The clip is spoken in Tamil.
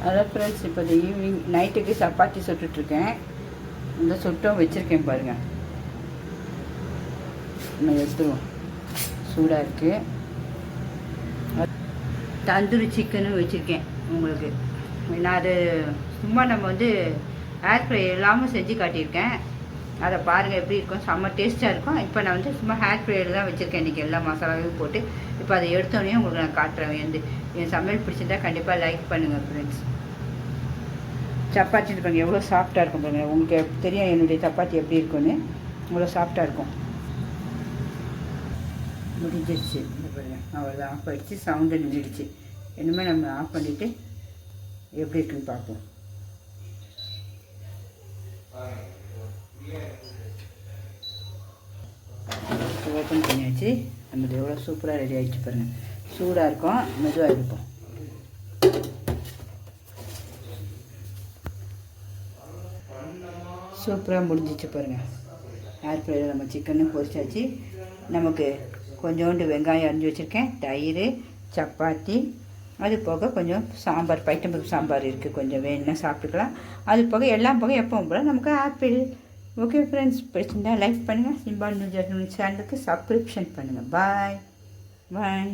அதான் ஃப்ரெண்ட்ஸ், இப்போ இந்த ஈவினிங் நைட்டுக்கு சப்பாத்தி சுட்டுட்ருக்கேன். இந்த சுட்டும் வச்சுருக்கேன் பாருங்கள். நம்ம எடுத்துருவோம். சூடாக இருக்குது. தந்தூரி சிக்கனும் வச்சுருக்கேன் உங்களுக்கு. நான் அது சும்மா நம்ம வந்து ஏர் ஃப்ரை இல்லாமல் செஞ்சு காட்டியிருக்கேன். அதை பாருங்கள் எப்படி இருக்கும். செம்ம டேஸ்ட்டாக இருக்கும். இப்போ நான் வந்து சும்மா ஹேர் ஃப்ரையில் தான் வச்சுருக்கேன் இன்றைக்கி, எல்லா மசாலாவையும் போட்டு. இப்போ அதை எடுத்தோடனே உங்களுக்கு நான் காட்டுறேன். என் சமையல் பிடிச்சிருந்தா கண்டிப்பாக லைக் பண்ணுங்கள் ஃப்ரெண்ட்ஸ். சப்பாத்தி இருப்பாங்க எவ்வளோ சாஃப்டாக இருக்கும் பாருங்கள். உங்களுக்கு தெரியும் என்னுடைய சப்பாத்தி எப்படி இருக்குன்னு. இவ்வளோ சாஃப்டாக இருக்கும். முடிஞ்சிருச்சு. பாருங்கள், அவ்வளோதான். ஆஃப் ஆகிடுச்சு. சவுண்டு நின்றுடுச்சு. இனிமேல் நம்ம ஆஃப் பண்ணிவிட்டு எப்படி இருக்குன்னு பார்ப்போம். ஓப்பன் பண்ணியாச்சு. நம்மளுக்கு எவ்வளோ சூப்பராக ரெடி ஆகிடுச்சு பாருங்கள். சூடாக இருக்கும், மெதுவாக இருக்கும். சூப்பராக முடிஞ்சிச்சு பாருங்கள். ஏர் ஃப்ரையில் நம்ம சிக்கனும் பொரிச்சாச்சு. நமக்கு கொஞ்சோண்டு வெங்காயம் அரிஞ்சு வச்சுருக்கேன், தயிர், சப்பாத்தி, அது போக கொஞ்சம் சாம்பார், பைட்டம்பருப்பு சாம்பார் இருக்குது. கொஞ்சம் வேணுன்னா சாப்பிட்டுக்கலாம். அது போக எல்லாம் போக எப்பவும் போல் நமக்கு ஆப்பிள். ஓகே ஃப்ரெண்ட்ஸ், பிடிச்சிருந்தா லைக் பண்ணுங்கள். சிம்பா நியூஸ் சேனலுக்கு சப்ஸ்கிரிப்ஷன் பண்ணுங்கள். பாய் பாய்.